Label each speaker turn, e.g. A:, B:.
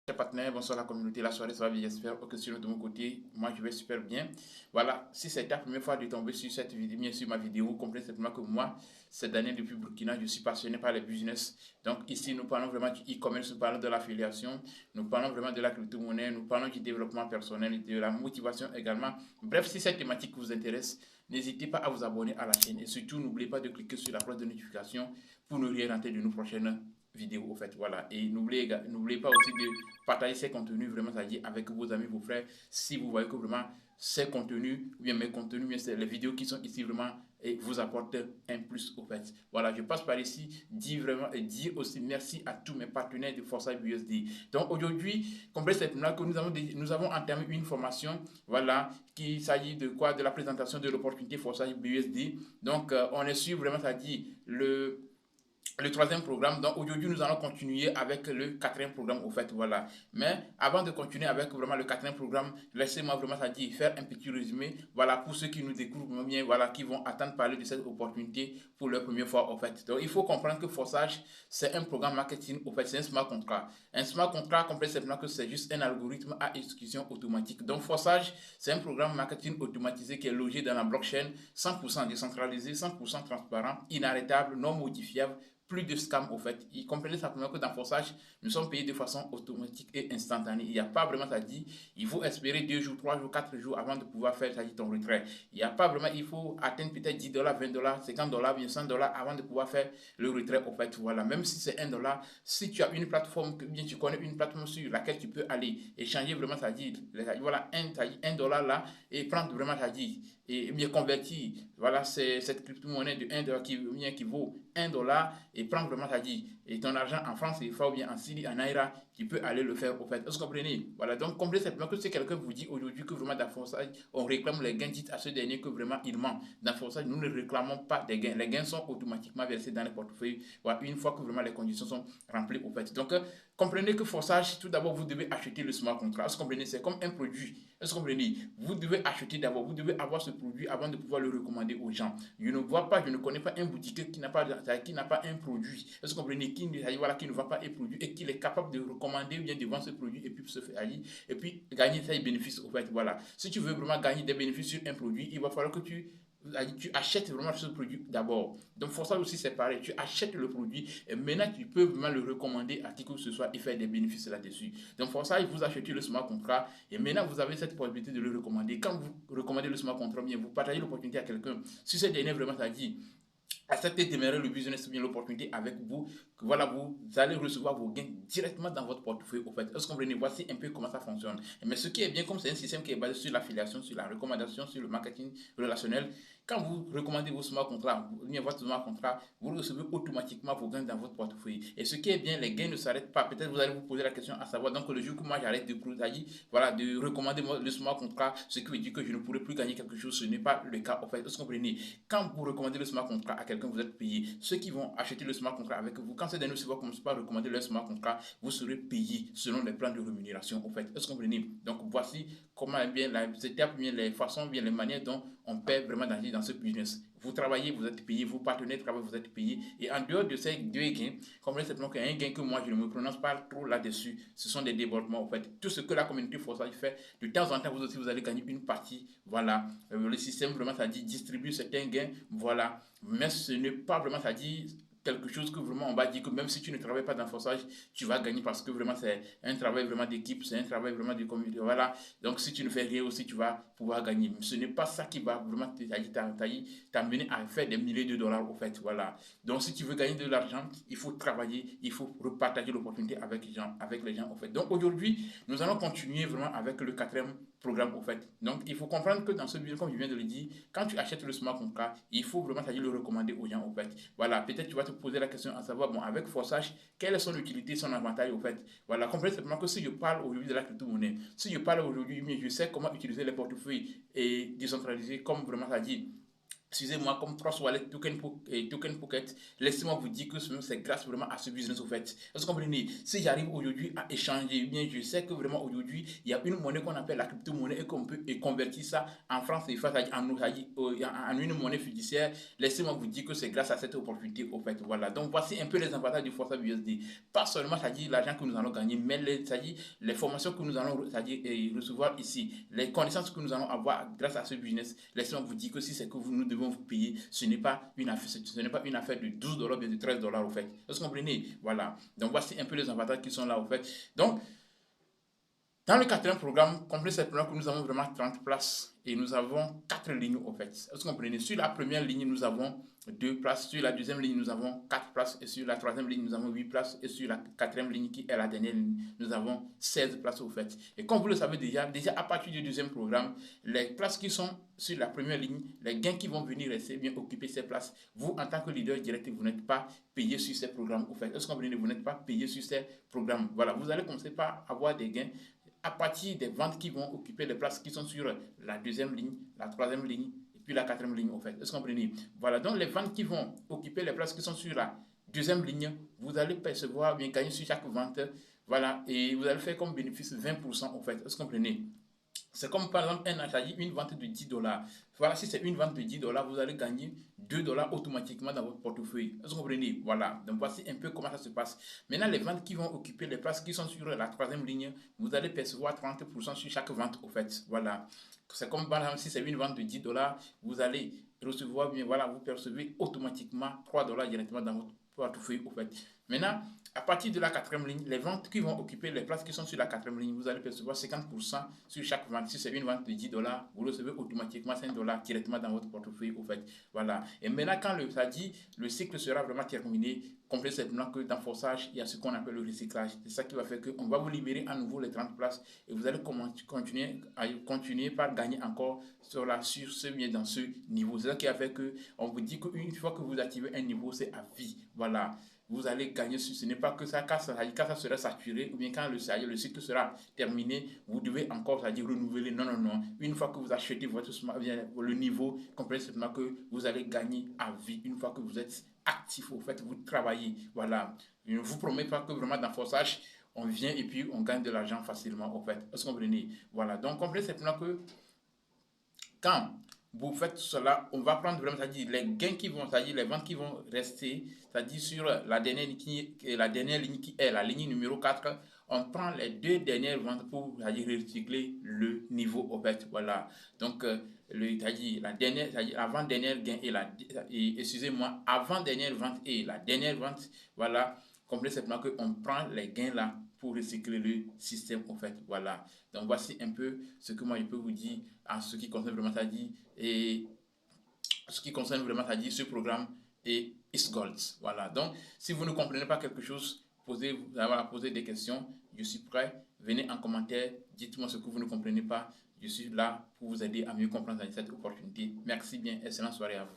A: Chers partenaires, bonsoir la communauté, la soirée ça va bien, j'espère que sur de mon côté, moi je vais super bien. Voilà, si c'est ta première fois de tomber sur cette vidéo, bien sur ma vidéo, comprenez simplement que moi, ces derniers depuis Burkina, je suis passionné par les business. Donc ici, nous parlons vraiment du e-commerce, nous parlons de l'affiliation, nous parlons vraiment de la crypto-monnaie, nous parlons du développement personnel, de la motivation également. Bref, si cette thématique vous intéresse, n'hésitez pas à vous abonner à la chaîne et surtout, n'oubliez pas de cliquer sur la cloche de notification pour ne rien rater de nos prochaines vidéos, au fait, voilà. Et n'oubliez pas aussi de partager ces contenus vraiment, c'est-à-dire avec vos amis, vos frères, si vous voyez que vraiment ces contenus, ou bien mes contenus, bien les vidéos qui sont ici vraiment et vous apportent un plus au fait. Voilà, je passe par ici, dire vraiment et dire aussi merci à tous mes partenaires de Forza BUSD. Donc aujourd'hui, comprenez simplement que nous avons entamé une formation, voilà, qui s'agit de quoi? De la présentation de l'opportunité Forza BUSD. Donc on est sur vraiment, c'est-à-dire le troisième programme. Donc aujourd'hui, nous allons continuer avec le quatrième programme, au fait, voilà. Mais avant de continuer avec vraiment le quatrième programme, laissez-moi vraiment, ça dit, faire un petit résumé, voilà, pour ceux qui nous découvrent bien, voilà, qui vont attendre parler de cette opportunité pour leur première fois, au fait. Donc il faut comprendre que Forçage, c'est un programme marketing, au fait, c'est un smart contract. Un smart contract, comprenez simplement que c'est juste un algorithme à exécution automatique. Donc Forçage, c'est un programme marketing automatisé qui est logé dans la blockchain, 100% décentralisé, 100% transparent, inarrêtable, non modifiable, plus de scam au fait. Ils comprenaient simplement que dans Forçage, nous sommes payés de façon automatique et instantanée. Il n'y a pas vraiment, ça dit, il faut espérer 2 jours, 3 jours, 4 jours avant de pouvoir faire, ça dit, ton retrait. Il n'y a pas vraiment, il faut atteindre peut-être 10 dollars, 20 dollars, 50 dollars, bien 100 dollars avant de pouvoir faire le retrait au fait. Voilà, même si c'est 1 dollar, si tu as une plateforme, bien tu connais une plateforme sur laquelle tu peux aller échanger vraiment, ça dit, voilà, 1 dollar là et prendre vraiment, ça dit, et bien convertir, voilà, c'est cette crypto-monnaie de 1 dollar qui vaut 1 dollar et prendre vraiment, ça dit, et ton argent en France CFA ou bien en Syrie, en Naira, tu peux aller le faire au fait. Est-ce que vous comprenez? Voilà, donc comprenez simplement que si quelqu'un vous dit aujourd'hui que vraiment dans Forçage, on réclame les gains, dites à ce dernier que vraiment il ment. Dans Forçage, nous ne réclamons pas des gains. Les gains sont automatiquement versés dans les portefeuilles, voilà, une fois que vraiment les conditions sont remplies au fait. Donc, comprenez que Forçage, tout d'abord, vous devez acheter le smart contract. Est-ce que vous comprenez? C'est comme un produit. Est-ce que vous comprenez? Vous devez acheter d'abord, vous devez avoir ce produit avant de pouvoir le recommander aux gens. Je ne vois pas, je ne connais pas un boutique qui n'a pas, un produit. Est-ce que vous comprenez? Voilà, qui ne va pas un produit et qui est capable de recommander ou bien de vendre ce produit et puis se faire et puis gagner des bénéfices au fait. Voilà. Si tu veux vraiment gagner des bénéfices sur un produit, il va falloir que tu achètes vraiment ce produit d'abord. Donc, pour ça aussi, c'est pareil. Tu achètes le produit et maintenant, tu peux vraiment le recommander à qui que ce soit et faire des bénéfices là-dessus. Donc, pour ça, vous achetez le smart contract et maintenant, vous avez cette possibilité de le recommander. Quand vous recommandez le smart contract, bien, vous partagez l'opportunité à quelqu'un. Si c'est dernier vraiment, ça dit, acceptez de démarrer le business ou bien l'opportunité avec vous, que voilà, vous allez recevoir vos gains directement dans votre portefeuille. Au fait, est-ce que vous comprenez? Voici un peu comment ça fonctionne. Mais ce qui est bien, comme c'est un système qui est basé sur l'affiliation, sur la recommandation, sur le marketing relationnel, quand vous recommandez vos smart contrats, bien votre smart contrat, vous recevez automatiquement vos gains dans votre portefeuille. Et ce qui est bien, les gains ne s'arrêtent pas. Peut-être vous allez vous poser la question à savoir, donc le jour que moi j'arrête de voilà, de recommander le smart contrat, ce qui veut dire que je ne pourrai plus gagner quelque chose, ce n'est pas le cas. En fait, est-ce que vous comprenez? Quand vous recommandez le smart contract à quelqu'un, vous êtes payé. Ceux qui vont acheter le smart contract avec vous, quand ces derniers vont commencer par recommander le smart contract, vous serez payé selon les plans de rémunération. En fait, est-ce que vous comprenez? Donc voici comment bien les étapes, bien les façons, bien les manières dont on paie vraiment dans ce business. Vous travaillez, vous êtes payé, vos partenaires travaillent, vous êtes payé. Et en dehors de ces deux gains, comprenez simplement qu'il y a un gain que moi je ne me prononce pas trop là-dessus. Ce sont des développements en fait. Tout ce que la communauté forçage fait, de temps en temps, vous aussi, vous allez gagner une partie. Voilà. Le système vraiment, ça dit distribue certains gains. Voilà. Mais ce n'est pas vraiment, ça dit quelque chose que vraiment on va dire que même si tu ne travailles pas dans le forçage, tu vas gagner parce que vraiment c'est un travail vraiment d'équipe, c'est un travail vraiment de communauté. Voilà. Donc si tu ne fais rien aussi, tu vas pouvoir gagner. Ce n'est pas ça qui va vraiment t'amener à faire des milliers de dollars au fait. Voilà. Donc si tu veux gagner de l'argent, il faut travailler, il faut repartager l'opportunité avec les gens au fait. Donc aujourd'hui, nous allons continuer vraiment avec le quatrième programme au fait. Donc il faut comprendre que dans ce business, comme je viens de le dire, quand tu achètes le smart contract, il faut vraiment le recommander aux gens au fait. Voilà, peut-être tu vas te poser la question à savoir, bon, avec Forçage, quelle est son utilité, son avantage au fait. Voilà, comprenez simplement que si je parle aujourd'hui de la crypto-monnaie, si je parle aujourd'hui, je sais comment utiliser les portefeuilles et décentraliser comme vraiment ça dit excusez-moi, comme Trust Wallet, Token Pocket, laissez-moi vous dire que c'est grâce vraiment à ce business au fait. Est-ce que vous comprenez? Si j'arrive aujourd'hui à échanger, bien je sais que vraiment aujourd'hui, il y a une monnaie qu'on appelle la crypto-monnaie et qu'on peut convertir ça en francs CFA, en une monnaie fiduciaire. Laissez-moi vous dire que c'est grâce à cette opportunité au fait. Voilà. Donc voici un peu les avantages du Forza BUSD. Pas seulement, c'est-à-dire l'argent que nous allons gagner, mais c'est-à-dire les formations que nous allons recevoir ici, les connaissances que nous allons avoir grâce à ce business. Laissez-moi vous dire que si c'est que nous devons vous payer, ce n'est pas une affaire de 12 dollars, bien de 13 dollars au fait. Est-ce que vous comprenez? Voilà. Donc voici un peu les avantages qui sont là au fait. Donc, dans le quatrième programme, complet c'est que nous avons vraiment 30 places et nous avons 4 lignes au fait. Est-ce que vous comprenez? Sur la première ligne, nous avons 2 places. Sur la deuxième ligne, nous avons 4 places. Et sur la troisième ligne, nous avons 8 places. Et sur la quatrième ligne, qui est la dernière ligne, nous avons 16 places au fait. Et comme vous le savez déjà à partir du deuxième programme, les places qui sont sur la première ligne, les gains qui vont venir rester bien occuper ces places, vous, en tant que leader direct, vous n'êtes pas payé sur ces programmes au fait. Est-ce que vous comprenez? Vous n'êtes pas payé sur ces programmes. Voilà, vous allez commencer par avoir des gains à partir des ventes qui vont occuper les places qui sont sur la deuxième ligne, la troisième ligne et puis la quatrième ligne, en fait. Est-ce que vous comprenez? Voilà, donc les ventes qui vont occuper les places qui sont sur la deuxième ligne, vous allez percevoir, bien gagner sur chaque vente, voilà, et vous allez faire comme bénéfice 20%, en fait. Est-ce que vous comprenez? C'est comme par exemple un achat, une vente de 10 dollars. Voilà, si c'est une vente de 10 dollars, vous allez gagner 2 dollars automatiquement dans votre portefeuille. Est-ce que vous comprenez? Voilà, donc voici un peu comment ça se passe. Maintenant, les ventes qui vont occuper les places qui sont sur la troisième ligne, vous allez percevoir 30% sur chaque vente, au fait. Voilà. C'est comme par exemple, si c'est une vente de 10 dollars, vous allez recevoir, bien voilà, vous percevez automatiquement 3 dollars directement dans votre portefeuille, au fait. Maintenant, à partir de la quatrième ligne, les ventes qui vont occuper les places qui sont sur la quatrième ligne, vous allez percevoir 50% sur chaque vente. Si c'est une vente de 10 dollars, vous recevez automatiquement 5 dollars directement dans votre portefeuille, au fait. Voilà. Et maintenant, quand le cycle sera vraiment terminé, complet simplement que dans Forçage, il y a ce qu'on appelle le recyclage. C'est ça qui va faire qu'on va vous libérer à nouveau les 30 places et vous allez continuer par gagner encore dans ce niveau. C'est ça qui a fait qu'on vous dit qu'une fois que vous activez un niveau, c'est à vie. Voilà, vous allez gagner sur. Ce n'est pas que ça, quand ça sera saturé, ou bien quand le cycle sera terminé, vous devez encore, c'est-à-dire renouveler. Non, non, non. Une fois que vous achetez le niveau, comprenez simplement que vous allez gagner à vie. Une fois que vous êtes actif, au fait, vous travaillez. Voilà. Je ne vous promets pas que vraiment dans Forçage, on vient et puis on gagne de l'argent facilement, au fait. Est-ce que vous comprenez? Voilà. Donc, comprenez simplement que quand vous faites cela, on va prendre vraiment, c'est-à-dire les gains qui vont, c'est-à-dire les ventes qui vont rester, c'est-à-dire sur la dernière ligne qui est la ligne numéro 4, on prend les deux dernières ventes pour, c'est-à-dire recycler le niveau au fait. Voilà. Donc, c'est-à-dire la dernière, c'est-à-dire avant-dernière gain excusez-moi, avant-dernière vente et la dernière vente, voilà, comprenez simplement qu'on prend les gains là pour recycler le système en fait. Voilà. Donc voici un peu ce que moi je peux vous dire en ce qui concerne vraiment ça dit et ce qui concerne vraiment ça dit ce programme et Gold. Voilà. Donc si vous ne comprenez pas quelque chose, posez des questions. Je suis prêt. Venez en commentaire. Dites-moi ce que vous ne comprenez pas. Je suis là pour vous aider à mieux comprendre cette opportunité. Merci bien. Excellente soirée à vous.